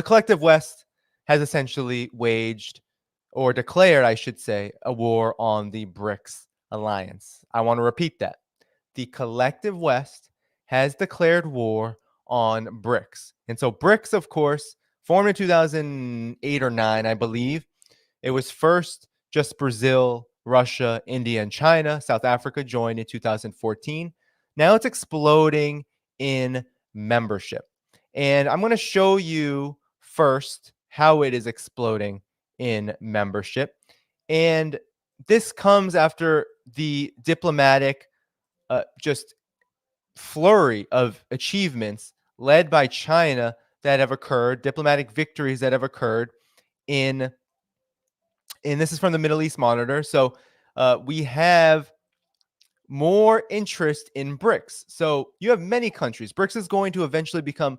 The collective West has essentially waged, or declared, I should say, a war on the BRICS alliance. I want to repeat that. The collective West has declared war on BRICS. And so BRICS, of course, formed in 2008 or 9, I believe. It was first just Brazil, Russia, India, and China. South Africa joined in 2014. Now it's exploding in membership. And I'm going to show you first how it is exploding in membership. And this comes after the diplomatic just flurry of achievements led by China that have occurred, diplomatic victories that have occurred in, and this is from the Middle East Monitor. So we have more interest in BRICS. So you have many countries. BRICS is going to eventually become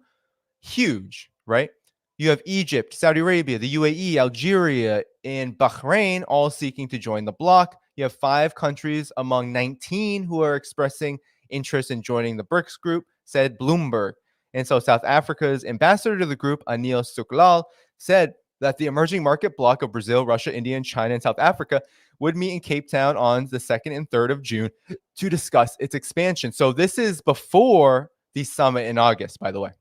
huge, right? You have Egypt, Saudi Arabia, the UAE, Algeria, and Bahrain all seeking to join the bloc. You have 5 countries among 19 who are expressing interest in joining the BRICS group, said Bloomberg. And so South Africa's ambassador to the group, Anil Suklal, said that the emerging market bloc of Brazil, Russia, India, and China and South Africa would meet in Cape Town on the 2nd and 3rd of June to discuss its expansion. So this is before the summit in August, by the way.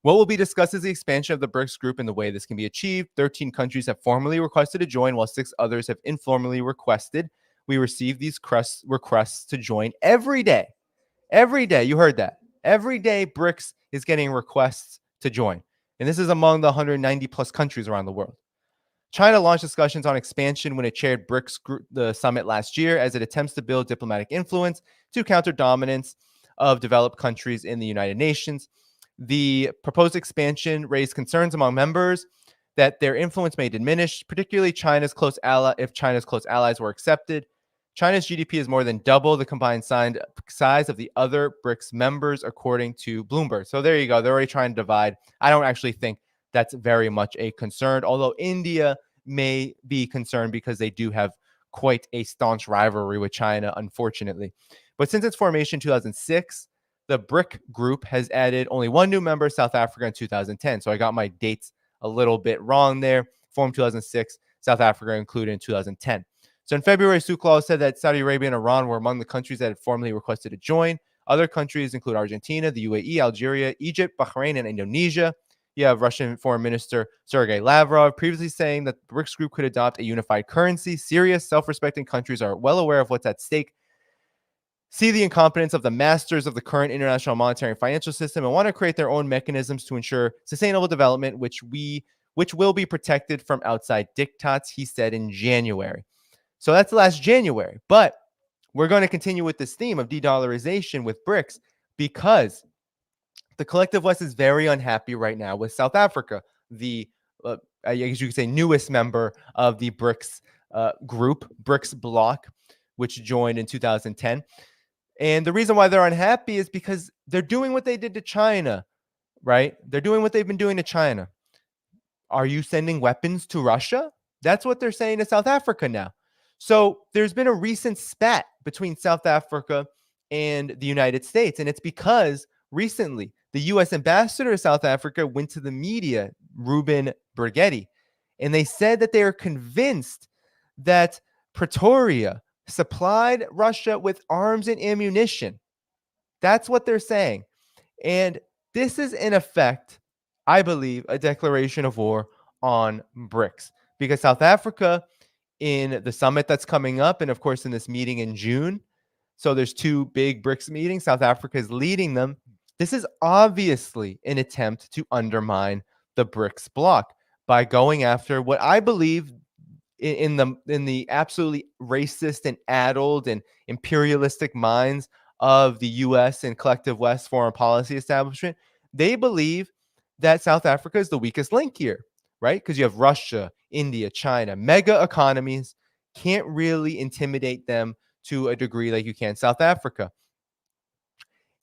What will be discussed is the expansion of the BRICS group and the way this can be achieved. 13 countries have formally requested to join, while 6 others have informally requested. We receive these requests to join every day. Every day, you heard that. Every day, BRICS is getting requests to join. And this is among the 190 plus countries around the world. China launched discussions on expansion when it chaired BRICS group, the summit last year, as it attempts to build diplomatic influence to counter dominance of developed countries in the United Nations. The proposed expansion raised concerns among members that their influence may diminish, particularly China's close ally, if China's close allies were accepted. China's GDP is more than double the combined size of the other BRICS members, according to Bloomberg. So there you go. They're already trying to divide. I don't actually think that's very much a concern, although India may be concerned because they do have quite a staunch rivalry with China, unfortunately. But since its formation in 2006, the BRIC group has added only 1 new member, South Africa, in 2010. So I got my dates a little bit wrong there. Formed 2006, South Africa included in 2010. So in February, Suklal said that Saudi Arabia and Iran were among the countries that had formally requested to join. Other countries include Argentina, the UAE, Algeria, Egypt, Bahrain, and Indonesia. You have Russian Foreign Minister Sergei Lavrov previously saying that the BRICS group could adopt a unified currency. Serious, self-respecting countries are well aware of what's at stake, see the incompetence of the masters of the current international monetary and financial system, and want to create their own mechanisms to ensure sustainable development, which will be protected from outside diktats, he said in January. So that's last January. But we're going to continue with this theme of de-dollarization with BRICS because the collective West is very unhappy right now with South Africa, the, I guess you could say, newest member of the BRICS group, BRICS bloc, which joined in 2010. And the reason why they're unhappy is because they're doing what they did to China, right? They're doing what they've been doing to China. Are you sending weapons to Russia? That's what they're saying to South Africa now. So there's been a recent spat between South Africa and the United States. And it's because recently the U.S. ambassador to South Africa went to the media, Ruben Brigetti, and they said that they are convinced that Pretoria supplied Russia with arms and ammunition. That's what they're saying. And this is, in effect, I believe, a declaration of war on BRICS, because South Africa, in the summit that's coming up, and of course in this meeting in June, so there's 2 big BRICS meetings, South Africa is leading them. This is obviously an attempt to undermine the BRICS bloc by going after what I believe in the absolutely racist and addled and imperialistic minds of the U.S. and collective West foreign policy establishment. They believe that South Africa is the weakest link here, right? Because you have Russia, India, China, mega economies, can't really intimidate them to a degree like you can South Africa.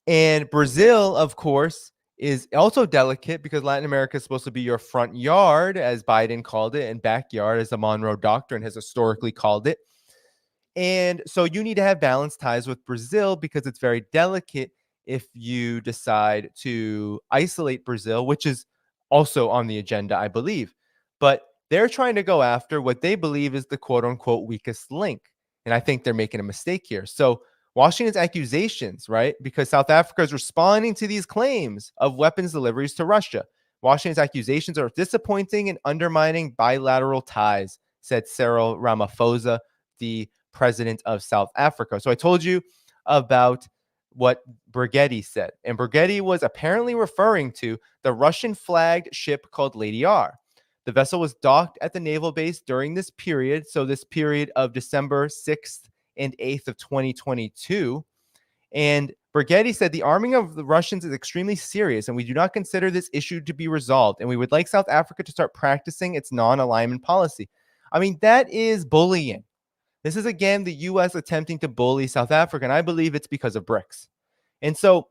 And Brazil, of course, is also delicate because Latin America is supposed to be your front yard, as Biden called it, and backyard, as the Monroe Doctrine has historically called it. And so you need to have balanced ties with Brazil because it's very delicate if you decide to isolate Brazil, which is also on the agenda, I believe. But they're trying to go after what they believe is the quote unquote weakest link. And I think they're making a mistake here. So Washington's accusations, right? Because South Africa is responding to these claims of weapons deliveries to Russia. Washington's accusations are disappointing and undermining bilateral ties, said Cyril Ramaphosa, the president of South Africa. So I told you about what Brigetti said. And Brigetti was apparently referring to the Russian flagged ship called Lady R. The vessel was docked at the naval base during this period. So this period of December 6th and 8th of 2022. And Brigetti said the arming of the Russians is extremely serious, and we do not consider this issue to be resolved. And we would like South Africa to start practicing its non-alignment policy. I mean, that is bullying. This is, again, the U.S. attempting to bully South Africa, and I believe it's because of BRICS. And so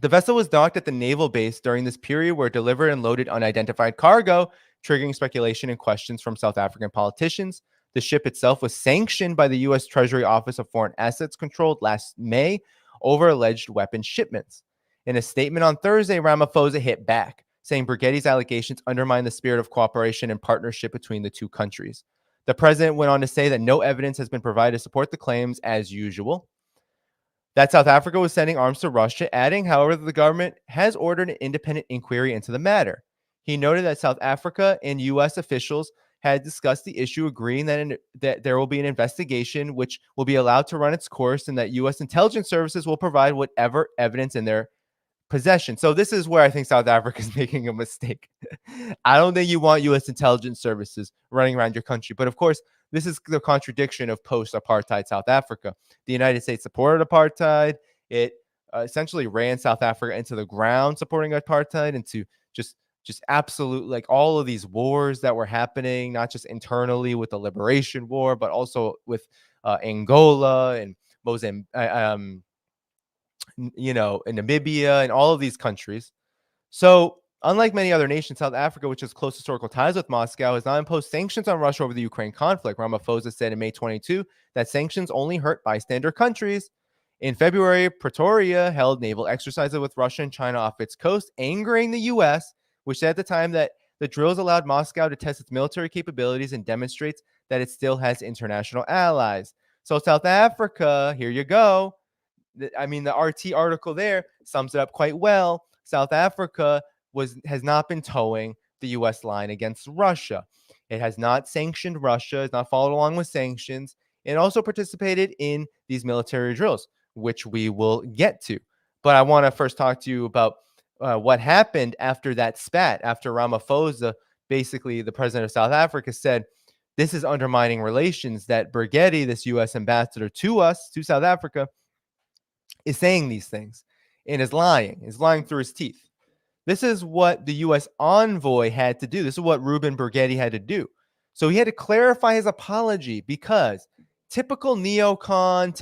the vessel was docked at the naval base during this period where it delivered and loaded unidentified cargo, triggering speculation and questions from South African politicians. The ship itself was sanctioned by the U.S. Treasury Office of Foreign Assets Control last May over alleged weapons shipments. In a statement on Thursday, Ramaphosa hit back, saying Brighetti's allegations undermine the spirit of cooperation and partnership between the two countries. The president went on to say that no evidence has been provided to support the claims as usual, that South Africa was sending arms to Russia, adding, however, that the government has ordered an independent inquiry into the matter. He noted that South Africa and U.S. officials had discussed the issue, agreeing that there will be an investigation which will be allowed to run its course and that U.S. intelligence services will provide whatever evidence in their possession. So this is where I think South Africa is making a mistake. I don't think you want U.S. intelligence services running around your country. But of course, this is the contradiction of post-apartheid South Africa. The United States supported apartheid. It essentially ran South Africa into the ground, supporting apartheid, into just absolute, like, all of these wars that were happening, not just internally with the Liberation War, but also with Angola and Mozambique, in Namibia and all of these countries. So, unlike many other nations, South Africa, which has close historical ties with Moscow, has not imposed sanctions on Russia over the Ukraine conflict. Ramaphosa said in May 22 that sanctions only hurt bystander countries. In February, Pretoria held naval exercises with Russia and China off its coast, angering the U.S., which said at the time that the drills allowed Moscow to test its military capabilities and demonstrates that it still has international allies. So South Africa, here you go. I mean, the RT article there sums it up quite well. South Africa has not been towing the U.S. line against Russia. It has not sanctioned Russia. It's not followed along with sanctions. It also participated in these military drills, which we will get to. But I want to first talk to you about what happened after that spat, after Ramaphosa, basically the president of South Africa, said, this is undermining relations, that Brigetti, this U.S. ambassador to us, to South Africa, is saying these things and is lying through his teeth. This is what the U.S. envoy had to do. This is what Ruben Brigetti had to do. So he had to clarify his apology because typical neocon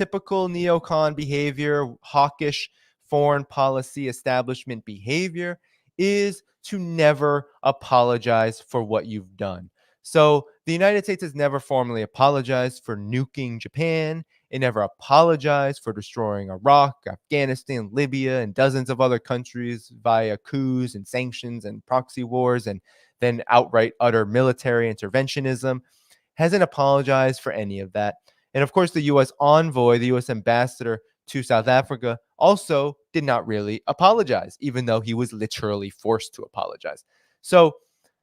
behavior, hawkish foreign policy establishment behavior is to never apologize for what you've done. So the United States has never formally apologized for nuking Japan. It never apologized for destroying Iraq, Afghanistan, Libya, and dozens of other countries via coups and sanctions and proxy wars and then outright utter military interventionism. Hasn't apologized for any of that. And of course, the U.S. envoy, the U.S. ambassador to South Africa, also did not really apologize, even though he was literally forced to apologize. So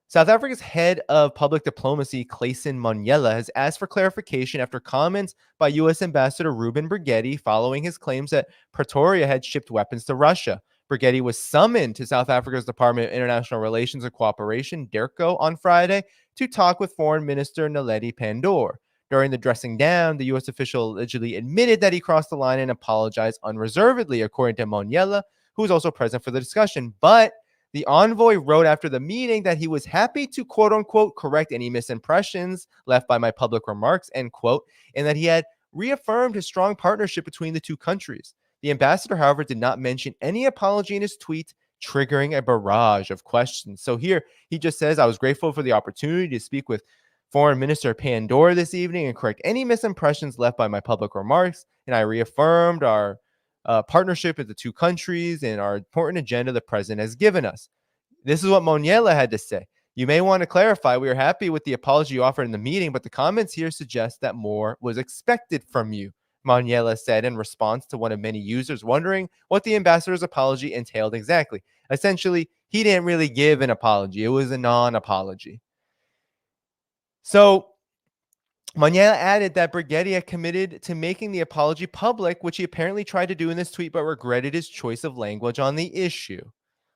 South Africa's head of public diplomacy, Clayson Monyela, has asked for clarification after comments by U.S. Ambassador Ruben Brigetti following his claims that Pretoria had shipped weapons to Russia. Brigetti was summoned to South Africa's Department of International Relations and Cooperation, DIRCO, on Friday to talk with Foreign Minister Naledi Pandor. During the dressing down, the U.S. official allegedly admitted that he crossed the line and apologized unreservedly, according to Monyela, who was also present for the discussion. But the envoy wrote after the meeting that he was happy to, quote unquote, correct any misimpressions left by my public remarks, end quote, and that he had reaffirmed his strong partnership between the two countries. The ambassador, however, did not mention any apology in his tweet, triggering a barrage of questions. So here he just says, I was grateful for the opportunity to speak with Foreign Minister Pandor this evening and correct any misimpressions left by my public remarks, and I reaffirmed our partnership with the two countries and our important agenda the president has given us. This is what Moniela had to say. You may want to clarify, we are happy with the apology you offered in the meeting, but the comments here suggest that more was expected from you, Moniela said in response to one of many users wondering what the ambassador's apology entailed exactly. Essentially, he didn't really give an apology. It was a non-apology. So Moniela added that Brigedia committed to making the apology public, which he apparently tried to do in this tweet, but regretted his choice of language on the issue.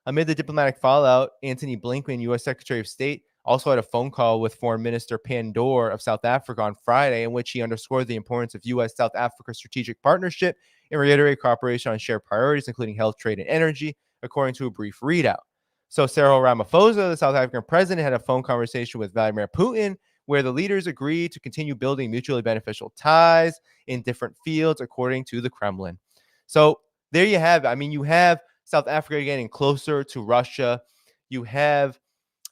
Amid the diplomatic fallout, Antony Blinken, U.S. Secretary of State, also had a phone call with Foreign Minister Pandor of South Africa on Friday, in which he underscored the importance of U.S.-South Africa strategic partnership and reiterated cooperation on shared priorities, including health, trade, and energy, according to a brief readout. So Cyril Ramaphosa, the South African president, had a phone conversation with Vladimir Putin, where the leaders agreed to continue building mutually beneficial ties in different fields, according to the Kremlin. So there you have it. I mean, you have South Africa getting closer to Russia. You have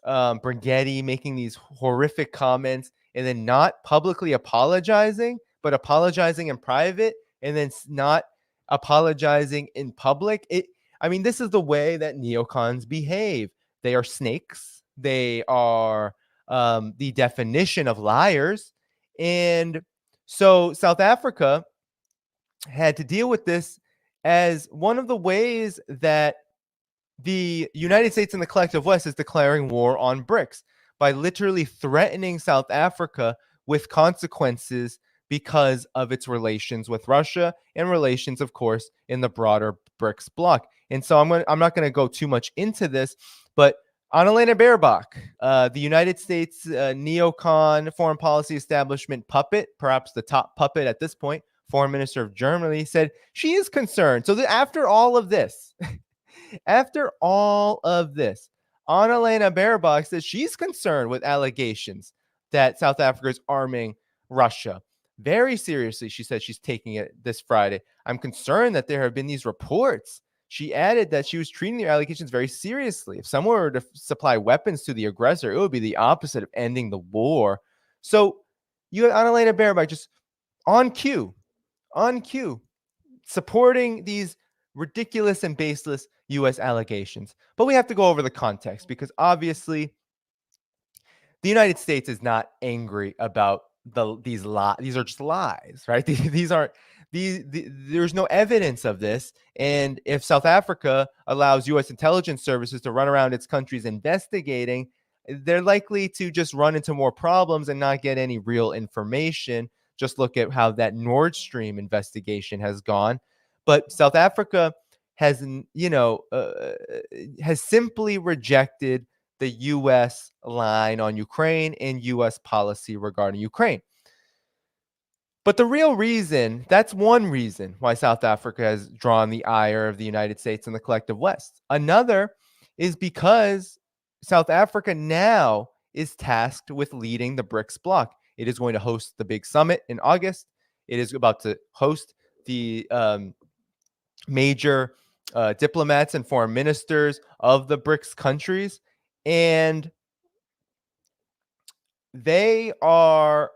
Brigetti making these horrific comments and then not publicly apologizing, but apologizing in private and then not apologizing in public. I mean, this is the way that neocons behave. They are snakes. They are the definition of liars. And so South Africa had to deal with this as one of the ways that the United States and the collective West is declaring war on BRICS by literally threatening South Africa with consequences because of its relations with Russia and relations, of course, in the broader BRICS bloc. And so I'm not going to go too much into this, but Annalena Baerbock, the United States neocon foreign policy establishment puppet, perhaps the top puppet at this point, foreign minister of Germany, said she is concerned. So after all of this, after all of this, Annalena Baerbock says she's concerned with allegations that South Africa is arming Russia. Very seriously, she said she's taking it this Friday. I'm concerned that there have been these reports. She added that she was treating the allegations very seriously. If someone were to supply weapons to the aggressor, it would be the opposite of ending the war. So you have Annalena Baerbock just on cue, supporting these ridiculous and baseless U.S. allegations. But we have to go over the context because obviously the United States is not angry about these lies. These are just lies, right? There's no evidence of this. And if South Africa allows U.S. intelligence services to run around its countries investigating, they're likely to just run into more problems and not get any real information. Just look at how that Nord Stream investigation has gone. But South Africa has simply rejected the U.S. line on Ukraine and U.S. policy regarding Ukraine. But the real reason, that's one reason why South Africa has drawn the ire of the United States and the collective West. Another is because South Africa now is tasked with leading the BRICS bloc. It is going to host the big summit in August. It is about to host the major diplomats and foreign ministers of the BRICS countries. And they are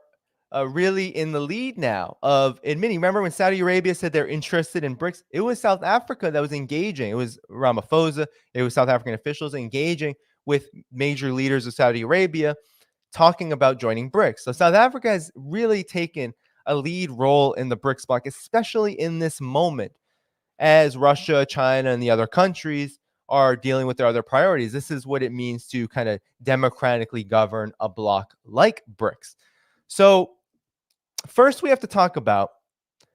really in the lead now of admitting. Remember when Saudi Arabia said they're interested in BRICS? It was South Africa that was engaging. It was Ramaphosa. It was South African officials engaging with major leaders of Saudi Arabia talking about joining BRICS. So South Africa has really taken a lead role in the BRICS bloc, especially in this moment as Russia, China, and the other countries are dealing with their other priorities. This is what it means to kind of democratically govern a bloc like BRICS. So first, we have to talk about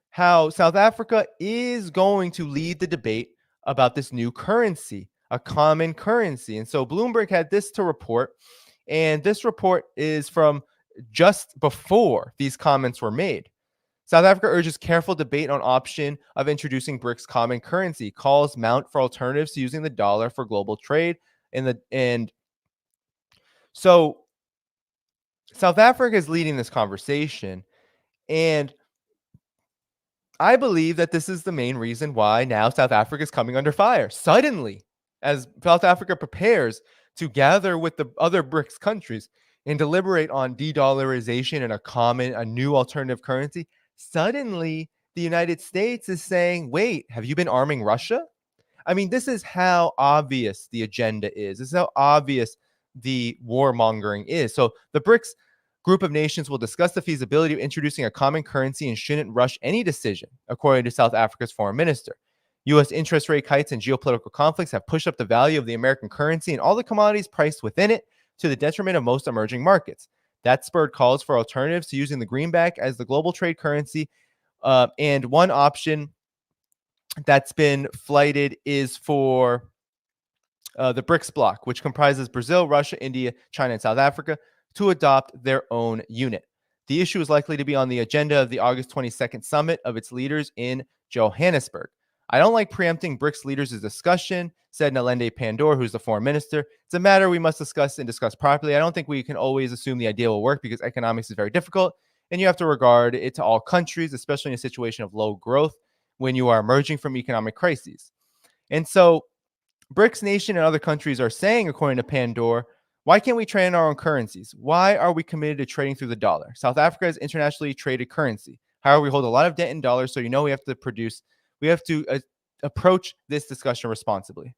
how South Africa is going to lead the debate about this new currency, a common currency. And so Bloomberg had this to report, and this report is from just before these comments were made. South Africa urges careful debate on option of introducing BRICS common currency, calls mount for alternatives to using the dollar for global trade. And so South Africa is leading this conversation, and I believe that this is the main reason why now South Africa is coming under fire suddenly, as South Africa prepares to gather with the other BRICS countries and deliberate on de-dollarization and a new alternative currency. Suddenly, the United States is saying, wait, have you been arming Russia? I mean, this is how obvious the agenda is. This is how obvious the warmongering is. So the BRICS group of nations will discuss the feasibility of introducing a common currency and shouldn't rush any decision, according to South Africa's foreign minister. U.S. interest rate hikes and geopolitical conflicts have pushed up the value of the American currency and all the commodities priced within it to the detriment of most emerging markets. That spurred calls for alternatives to using the greenback as the global trade currency. And one option that's been flighted is for the BRICS bloc, which comprises Brazil, Russia, India, China, and South Africa, to adopt their own unit. The issue is likely to be on the agenda of the August 22nd summit of its leaders in Johannesburg. I don't like preempting BRICS leaders' discussion, said Naledi Pandor, who's the foreign minister. It's a matter we must discuss and discuss properly. I don't think we can always assume the idea will work because economics is very difficult, and you have to regard it to all countries, especially in a situation of low growth when you are emerging from economic crises. And so BRICS nation and other countries are saying, according to Pandor, why can't we trade in our own currencies? Why are we committed to trading through the dollar? South Africa is internationally traded currency. However, we hold a lot of debt in dollars, so we have to approach this discussion responsibly.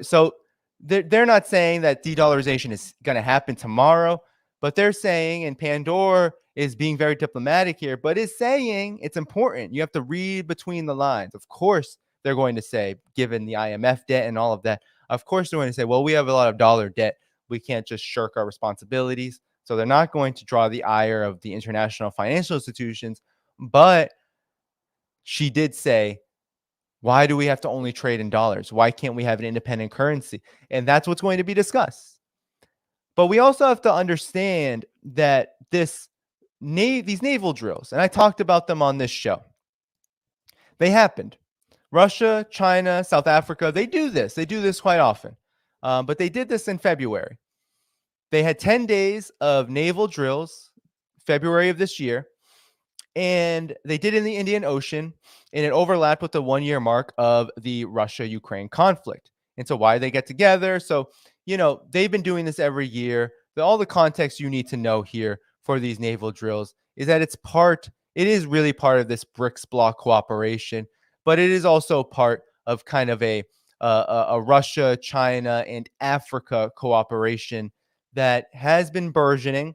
So they're not saying that de-dollarization is going to happen tomorrow, but they're saying, and Pandor is being very diplomatic here, but is saying it's important. You have to read between the lines. Of course, they're going to say, given the IMF debt and all of that, of course they're going to say, well, we have a lot of dollar debt. We can't just shirk our responsibilities. So they're not going to draw the ire of the international financial institutions. But she did say, why do we have to only trade in dollars? Why can't we have an independent currency? And that's what's going to be discussed. But we also have to understand that these naval drills, and I talked about them on this show, they happened. Russia, China, South Africa, they do this. They do this quite often. But they did this in February. They had 10 days of naval drills, February of this year, and they did it in the Indian Ocean, and it overlapped with the 1-year mark of the Russia-Ukraine conflict. And so why they get together? So, they've been doing this every year. All the context you need to know here for these naval drills is that it is really part of this BRICS bloc cooperation, but it is also part of kind of a Russia, China, and Africa cooperation that has been burgeoning.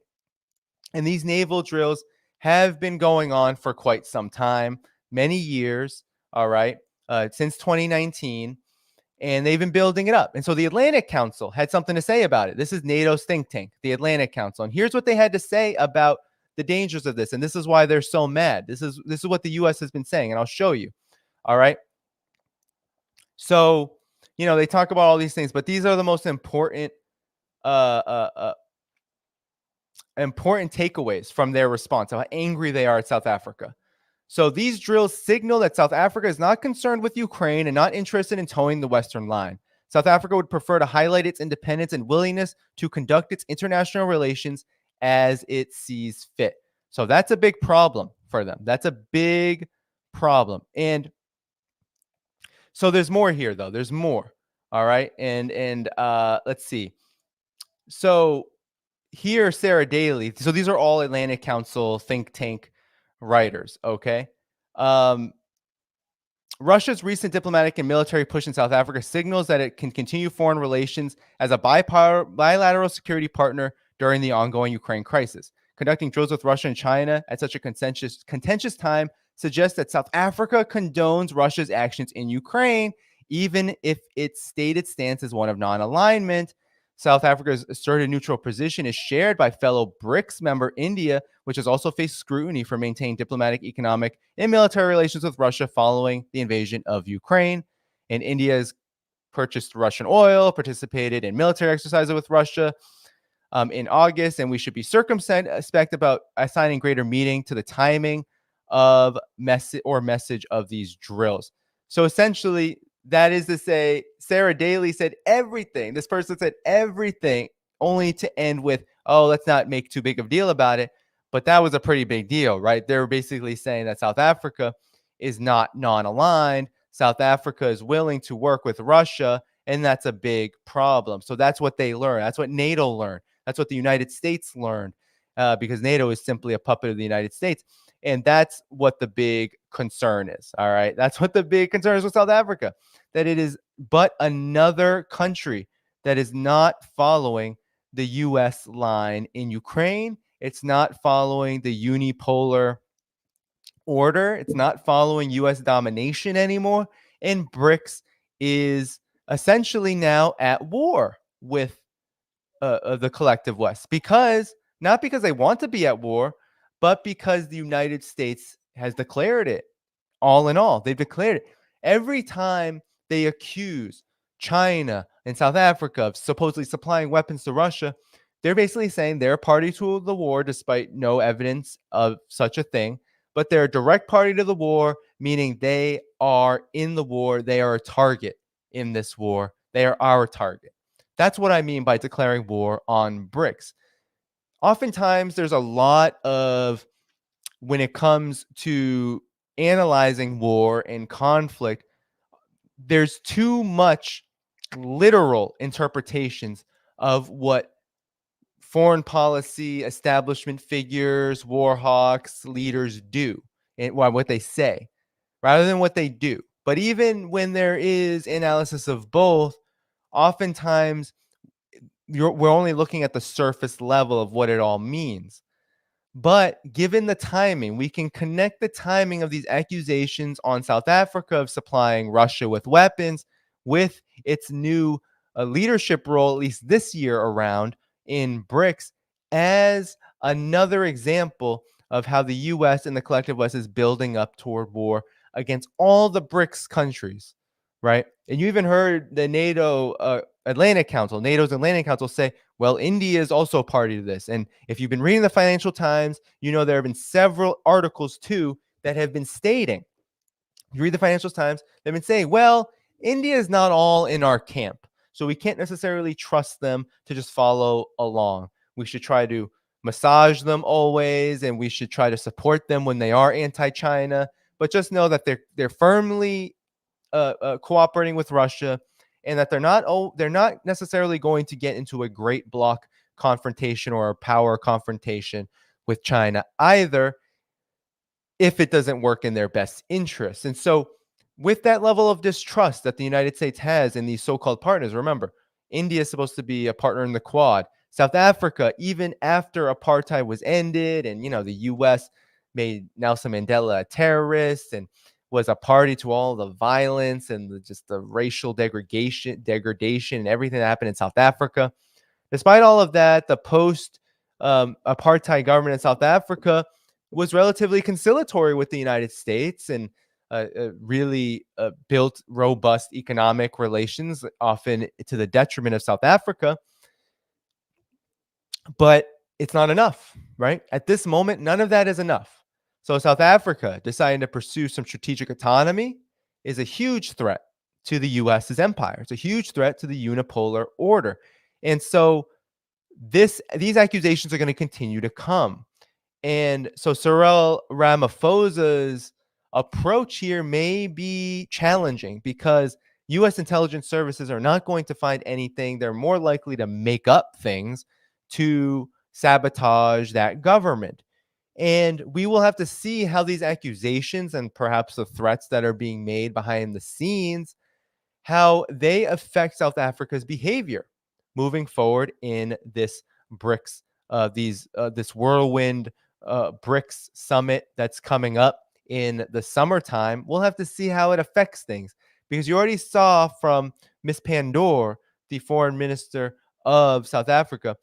And these naval drills have been going on for quite some time, many years, all right, since 2019, and they've been building it up. And so the Atlantic Council had something to say about it. This is NATO's think tank, the Atlantic Council. And here's what they had to say about the dangers of this. And this is why they're so mad. This is what the U.S. has been saying, and I'll show you. All right. So, they talk about all these things, but these are the most important takeaways from their response, how angry they are at South Africa. So these drills signal that South Africa is not concerned with Ukraine and not interested in towing the Western line. South Africa would prefer to highlight its independence and willingness to conduct its international relations as it sees fit. So that's a big problem for them. That's a big problem. And so there's more here, though. There's more. All right. And let's see. So here, Sarah Daly. So these are all Atlantic Council think tank writers. Okay. Russia's recent diplomatic and military push in South Africa signals that it can continue foreign relations as a bilateral security partner during the ongoing Ukraine crisis. Conducting drills with Russia and China at such a contentious time suggests that South Africa condones Russia's actions in Ukraine, even if its stated stance is one of non-alignment. South Africa's asserted neutral position is shared by fellow BRICS member India, which has also faced scrutiny for maintaining diplomatic, economic, and military relations with Russia following the invasion of Ukraine. And India has purchased Russian oil, participated in military exercises with Russia in August, and we should be circumspect about assigning greater meaning to the timing of message of these drills. So essentially, that is to say, Sarah Daly said everything. This person said everything, only to end with, oh, let's not make too big of a deal about it. But that was a pretty big deal, right? They're basically saying that South Africa is not non-aligned. South Africa is willing to work with Russia, and that's a big problem. So that's what they learned. That's what NATO learned. That's what the United States learned, because NATO is simply a puppet of the United States. And that's what the big concern is. All right. That's what the big concern is with South Africa, that it is but another country that is not following the US line in Ukraine. It's not following the unipolar order. It's not following US domination anymore. And BRICS is essentially now at war with the collective West, because not because they want to be at war, but because the United States has declared it. All in all, they've declared it. Every time they accuse China and South Africa of supposedly supplying weapons to Russia, they're basically saying they're a party to the war despite no evidence of such a thing. But they're a direct party to the war, meaning they are in the war. They are a target in this war. They are our target. That's what I mean by declaring war on BRICS. Oftentimes, there's a lot of, when it comes to analyzing war and conflict, there's too much literal interpretations of what foreign policy establishment figures, war hawks, leaders do, and what they say, rather than what they do. But even when there is analysis of both, oftentimes we're only looking at the surface level of what it all means. But given the timing, we can connect the timing of these accusations on South Africa of supplying Russia with weapons with its new leadership role, at least this year around in BRICS, as another example of how the US and the collective West is building up toward war against all the BRICS countries, right? And you even heard the NATO's Atlantic Council say, well, India is also a party to this. And if you've been reading the Financial Times, you know there have been several articles too that have been stating, you read the Financial Times, they've been saying, well, India is not all in our camp, so we can't necessarily trust them to just follow along. We should try to massage them always, and we should try to support them when they are anti-China. But just know that they're firmly cooperating with Russia, and that they're not necessarily going to get into a great bloc confrontation or a power confrontation with China either, if it doesn't work in their best interest. And so, with that level of distrust that the United States has in these so-called partners, remember, India is supposed to be a partner in the Quad. South Africa, even after apartheid was ended, and the U.S. made Nelson Mandela a terrorist and was a party to all the violence and just the racial degradation and everything that happened in South Africa. Despite all of that, the post apartheid government in South Africa was relatively conciliatory with the United States and really built robust economic relations, often to the detriment of South Africa. But it's not enough, right? At this moment, none of that is enough. So South Africa deciding to pursue some strategic autonomy is a huge threat to the US's empire. It's a huge threat to the unipolar order. And so these accusations are going to continue to come. And so Cyril Ramaphosa's approach here may be challenging because US intelligence services are not going to find anything. They're more likely to make up things to sabotage that government. And we will have to see how these accusations and perhaps the threats that are being made behind the scenes, how they affect South Africa's behavior moving forward in this BRICS, this whirlwind BRICS Summit that's coming up in the summertime. We'll have to see how it affects things, because you already saw from Miss Pandor, the foreign minister of South Africa,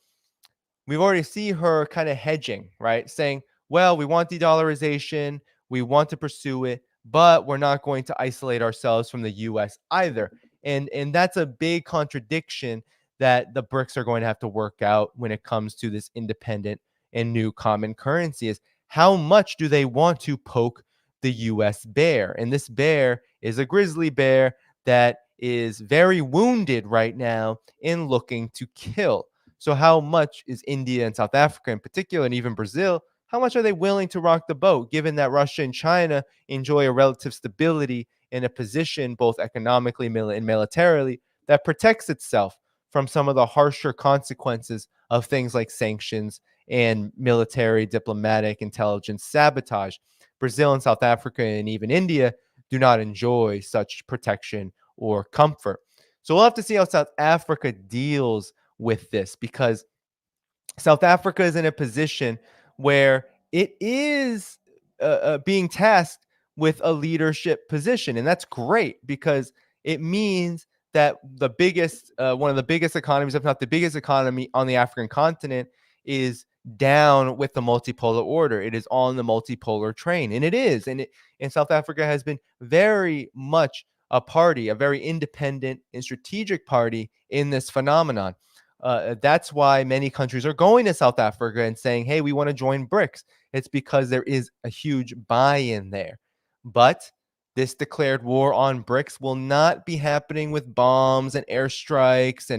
we've already seen her kind of hedging, right? Saying, well, we want de-dollarization, we want to pursue it, but we're not going to isolate ourselves from the US either. And that's a big contradiction that the BRICS are going to have to work out when it comes to this independent and new common currency, is how much do they want to poke the US bear? And this bear is a grizzly bear that is very wounded right now in looking to kill. So how much is India and South Africa in particular, and even Brazil, how much are they willing to rock the boat, given that Russia and China enjoy a relative stability in a position, both economically and militarily, that protects itself from some of the harsher consequences of things like sanctions and military, diplomatic, intelligence sabotage. Brazil and South Africa and even India do not enjoy such protection or comfort. So we'll have to see how South Africa deals with this, because South Africa is in a position where it is being tasked with a leadership position. And that's great, because it means that one of the biggest economies, if not the biggest economy on the African continent, is down with the multipolar order. It is on the multipolar train. And it is. And South Africa has been very much a very independent and strategic party in this phenomenon. That's why many countries are going to South Africa and saying, hey, we want to join BRICS. It's because there is a huge buy-in there. But this declared war on BRICS will not be happening with bombs and airstrikes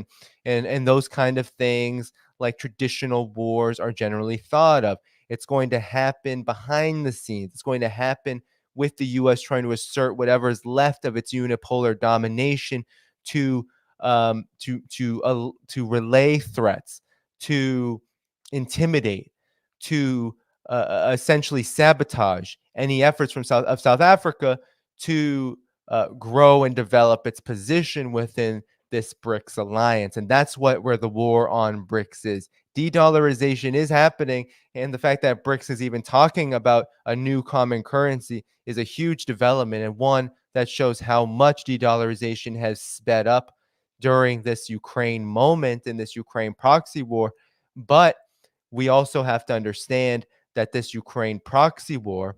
and those kind of things like traditional wars are generally thought of. It's going to happen behind the scenes. It's going to happen with the U.S. trying to assert whatever is left of its unipolar domination to relay threats, to intimidate, to essentially sabotage any efforts from South Africa to grow and develop its position within this BRICS alliance. And that's where the war on BRICS is. De-dollarization is happening, and the fact that BRICS is even talking about a new common currency is a huge development, and one that shows how much de-dollarization has sped up during this Ukraine moment in this Ukraine proxy war. But we also have to understand that this Ukraine proxy war,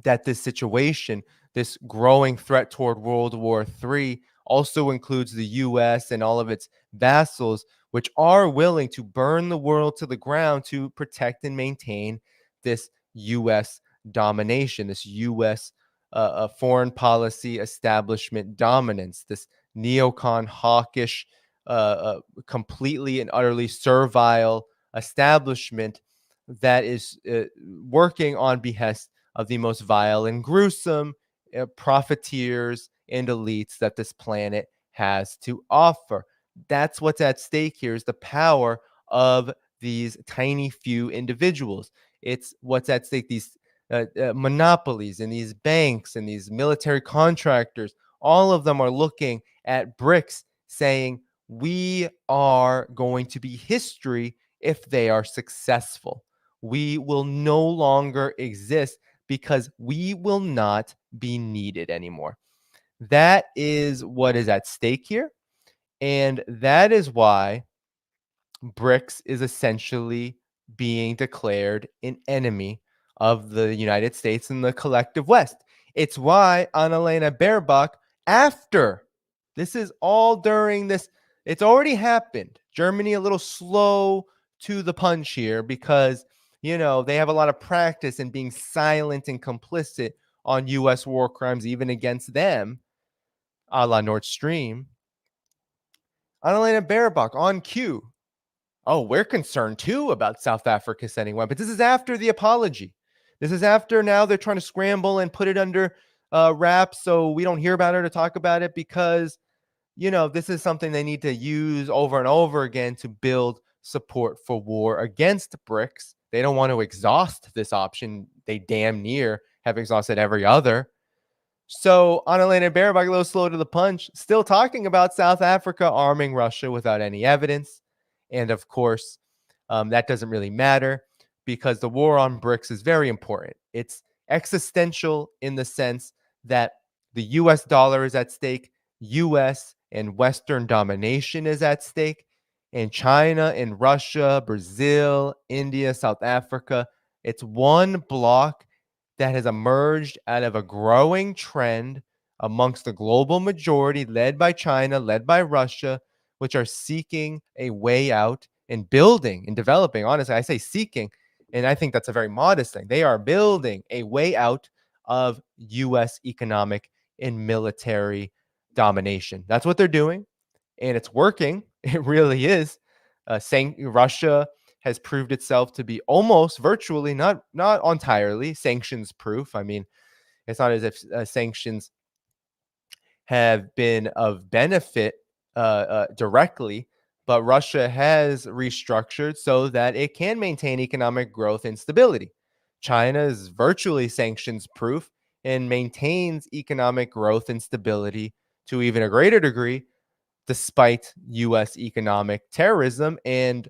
that this situation, this growing threat toward World War III, also includes the US and all of its vassals, which are willing to burn the world to the ground to protect and maintain this US domination, this US foreign policy establishment dominance, this neocon hawkish, completely and utterly servile establishment that is working on behest of the most vile and gruesome profiteers and elites that this planet has to offer. That's what's at stake here, is the power of these tiny few individuals. It's what's at stake, these monopolies and these banks and these military contractors. All of them are looking at BRICS saying, we are going to be history if they are successful. We will no longer exist because we will not be needed anymore. That is what is at stake here. And that is why BRICS is essentially being declared an enemy of the United States and the collective West. It's why Annalena Baerbock, after this is all during this, it's already happened. Germany a little slow to the punch here because, they have a lot of practice in being silent and complicit on U.S. war crimes, even against them, a la Nord Stream. Annalena Baerbock on cue. Oh, we're concerned too about South Africa sending weapons. This is after the apology. This is after now they're trying to scramble and put it under wraps so we don't hear about it or talk about it because, this is something they need to use over and over again to build support for war against BRICS. They don't want to exhaust this option. They damn near have exhausted every other. So Annalena Baerbock, a little slow to the punch, still talking about South Africa arming Russia without any evidence. And of course, that doesn't really matter because the war on BRICS is very important. It's existential in the sense that the US dollar is at stake, US and Western domination is at stake, and China and Russia, Brazil, India, South Africa. It's one block that has emerged out of a growing trend amongst the global majority, led by China, led by Russia, which are seeking a way out and building and developing. Honestly, I say seeking, and I think that's a very modest thing. They are building a way out of U.S. economic and military domination. That's what they're doing, and it's working. It really is. Russia has proved itself to be almost virtually, not entirely, sanctions proof. I mean, it's not as if sanctions have been of benefit directly, but Russia has restructured so that it can maintain economic growth and stability. China is virtually sanctions proof and maintains economic growth and stability to even a greater degree, despite US economic terrorism and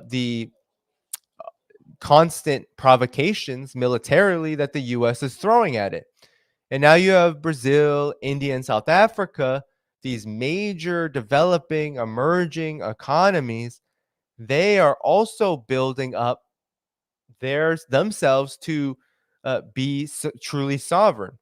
the constant provocations militarily that the US is throwing at it. And now you have Brazil, India, and South Africa, these major developing, emerging economies. They are also building up themselves to be truly sovereign.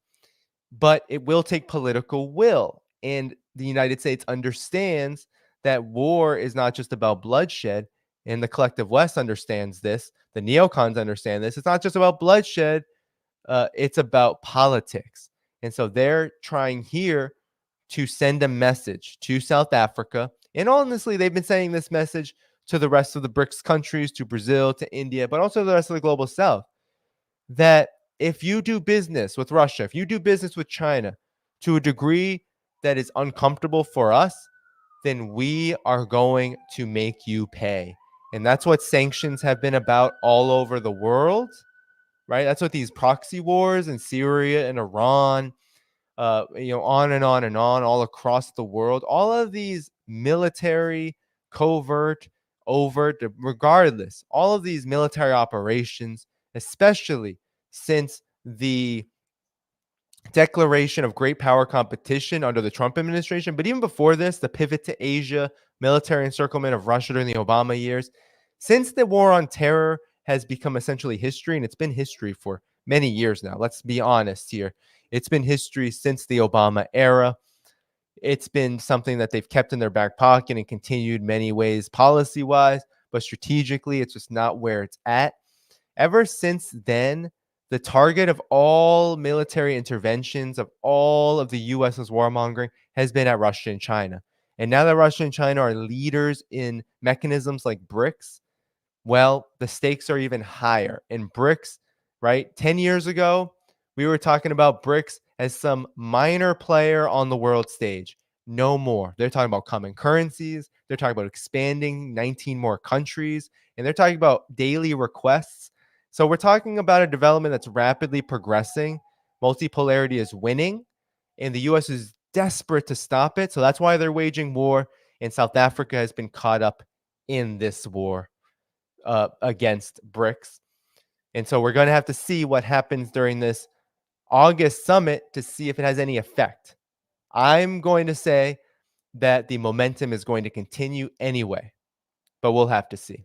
But it will take political will. And the United States understands that war is not just about bloodshed. And the collective West understands this. The neocons understand this. It's not just about bloodshed, it's about politics. And so they're trying here to send a message to South Africa. And honestly, they've been sending this message to the rest of the BRICS countries, to Brazil, to India, but also the rest of the global South, that if you do business with Russia, if you do business with China to a degree that is uncomfortable for us, then we are going to make you pay. And that's what sanctions have been about all over the world, right? That's what these proxy wars in Syria and Iran, on and on and on, all across the world, all of these military, covert, overt, regardless, all of these military operations, especially since the declaration of great power competition under the Trump administration, but even before this, the pivot to Asia, military encirclement of Russia during the Obama years, since the war on terror has become essentially history, and it's been history for many years now. Let's be honest here. It's been history since the Obama era. It's been something that they've kept in their back pocket and continued many ways policy wise, but strategically, it's just not where it's at. Ever since then, the target of all military interventions, of all of the US's warmongering, has been at Russia and China. And now that Russia and China are leaders in mechanisms like BRICS, well, the stakes are even higher. In BRICS, right? 10 years ago, we were talking about BRICS as some minor player on the world stage. No more. They're talking about common currencies. They're talking about expanding 19 more countries. And they're talking about daily requests. So we're talking about a development that's rapidly progressing. Multipolarity is winning. And the US is desperate to stop it. So that's why they're waging war. And South Africa has been caught up in this war against BRICS. And so we're going to have to see what happens during this August summit to see if it has any effect. I'm going to say that the momentum is going to continue anyway, but we'll have to see.